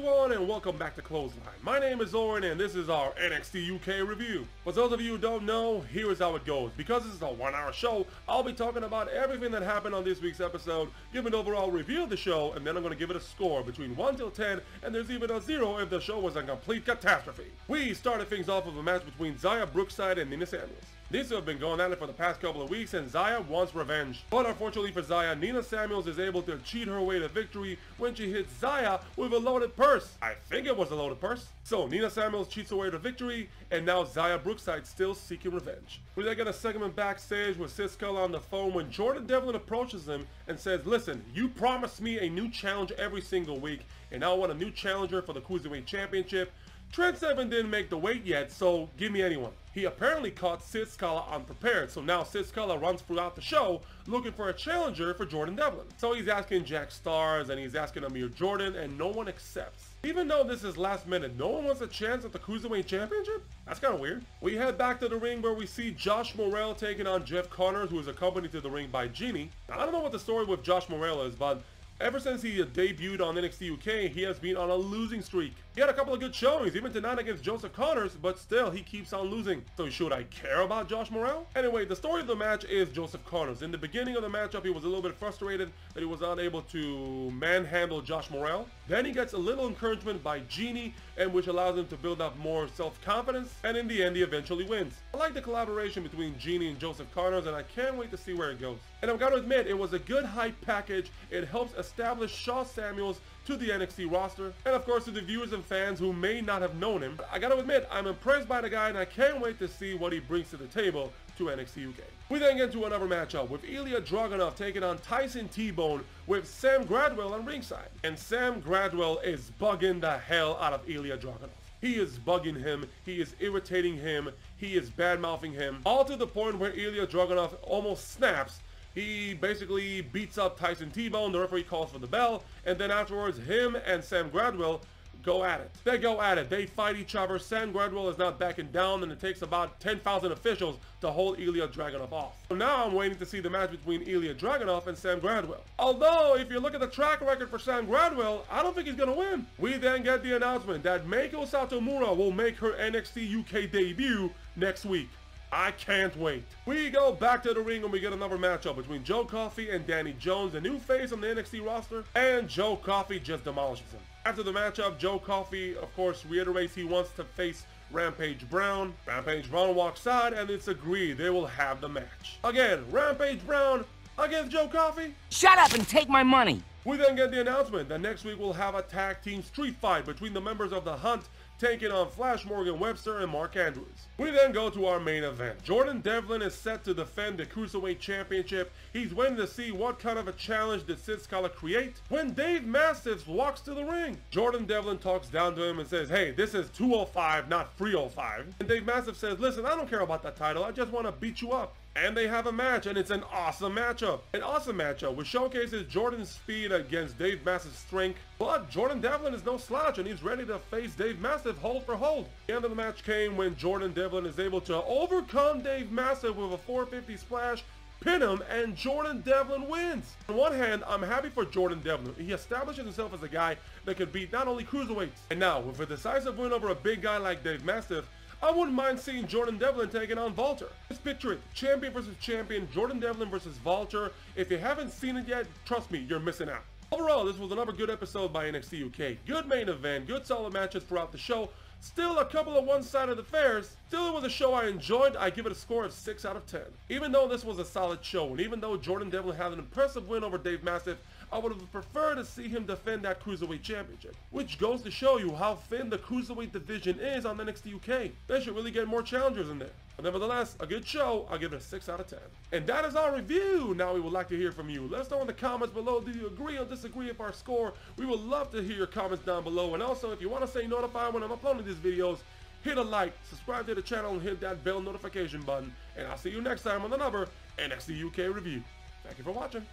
everyone, and welcome back to Clothesline. My name is Oren, and this is our NXT UK review. For those of you who don't know, here is how it goes. Because this is a 1-hour show, I'll be talking about everything that happened on this week's episode, give an overall review of the show, and then I'm going to give it a score between 1 till 10, and there's even a 0 if the show was a complete catastrophe. We started things off with a match between Xia Brookside and Nina Samuels. These two have been going at it for the past couple of weeks, and Xia wants revenge. But unfortunately for Xia, Nina Samuels is able to cheat her way to victory when she hits Xia with a loaded purse. I think it was a loaded purse. So Nina Samuels cheats her way to victory, and now Xia Brookside still seeking revenge. We then get a segment backstage with Sid Scala on the phone when Jordan Deviln approaches him and says, "Listen, you promised me a new challenge every single week, and now I want a new challenger for the Cruiserweight Championship. Trent Seven didn't make the weight yet, so give me anyone." He apparently caught Sid Scala unprepared, so now Sid Scala runs throughout the show looking for a challenger for Jordan Deviln. So he's asking Jack Stars and he's asking Amir Jordan, and no one accepts. Even though this is last minute, no one wants a chance at the Cruiserweight Championship? That's kind of weird. We head back to the ring where we see Josh Morrell taking on Jeff Connors, who is accompanied to the ring by Jeannie. Now, I don't know what the story with Josh Morrell is, but ever since he debuted on NXT UK, he has been on a losing streak. He had a couple of good showings, even tonight against Joseph Connors, but still, he keeps on losing. So should I care about Josh Morrell? Anyway, the story of the match is Joseph Connors. In the beginning of the matchup, he was a little bit frustrated that he was not able to manhandle Josh Morrell. Then he gets a little encouragement by Jeannie, and which allows him to build up more self-confidence, and in the end, he eventually wins. I like the collaboration between Jeannie and Joseph Connors, and I can't wait to see where it goes. And I've got to admit, it was a good hype package. It helps establish Shaw Samuels to the NXT roster, and of course to the viewers and fans who may not have known him. I gotta admit, I'm impressed by the guy, and I can't wait to see what he brings to the table to NXT UK. We then get to another matchup with Ilya Dragunov taking on Tyson Tbone with Sam Gradwell on ringside. And Sam Gradwell is bugging the hell out of Ilya Dragunov. He is bugging him, he is irritating him, he is bad-mouthing him, all to the point where Ilya Dragunov almost snaps. He basically beats up Tyson Tbone, the referee calls for the bell, and then afterwards him and Sam Gradwell go at it. They go at it, they fight each other. Sam Gradwell is not backing down, and it takes about 10,000 officials to hold Ilya Dragunov off. So now I'm waiting to see the match between Ilya Dragunov and Sam Gradwell. Although, if you look at the track record for Sam Gradwell, I don't think he's gonna win. We then get the announcement that Meiko Satomura will make her NXT UK debut next week. I can't wait. We go back to the ring and we get another matchup between Joe Coffey and Danny Jones, the new face on the NXT roster, and Joe Coffey just demolishes him. After the matchup, Joe Coffey, of course, reiterates he wants to face Rampage Brown. Rampage Brown walks out, and it's agreed they will have the match. Again, Rampage Brown against Joe Coffey? Shut up and take my money! We then get the announcement that next week we'll have a tag team street fight between the members of the Hunt, taking on Flash Morgan Webster and Mark Andrews. We then go to our main event. Jordan Devlin is set to defend the Cruiserweight Championship. He's waiting to see what kind of a challenge did Sid Scala create when Dave Mastiff walks to the ring. Jordan Devlin talks down to him and says, "Hey, this is 205, not 305. And Dave Mastiff says, "Listen, I don't care about that title. I just want to beat you up." And they have a match, and it's an awesome matchup. An awesome matchup, which showcases Jordan's speed against Dave Mastiff's strength. But Jordan Devlin is no slouch, and he's ready to face Dave Mastiff hold for hold. The end of the match came when Jordan Devlin is able to overcome Dave Mastiff with a 450 splash, pin him, and Jordan Devlin wins. On one hand, I'm happy for Jordan Devlin. He establishes himself as a guy that can beat not only cruiserweights. And now, with a decisive win over a big guy like Dave Mastiff, I wouldn't mind seeing Jordan Devlin taking on Walter. Just picture it, champion versus champion, Jordan Devlin versus Walter. If you haven't seen it yet, trust me, you're missing out. Overall, this was another good episode by NXT UK. Good main event, good solid matches throughout the show. Still a couple of one-sided affairs. Still, it was a show I enjoyed. I give it a score of 6 out of 10. Even though this was a solid show, and even though Jordan Devlin had an impressive win over Dave Mastiff, I would have preferred to see him defend that Cruiserweight Championship. Which goes to show you how thin the Cruiserweight division is on NXT UK. They should really get more challengers in there. But nevertheless, a good show. I'll give it a 6 out of 10. And that is our review. Now we would like to hear from you. Let us know in the comments below. Do you agree or disagree with our score? We would love to hear your comments down below. And also, if you want to stay notified when I'm uploading these videos, hit a like, subscribe to the channel, and hit that bell notification button. And I'll see you next time on another NXT UK review. Thank you for watching.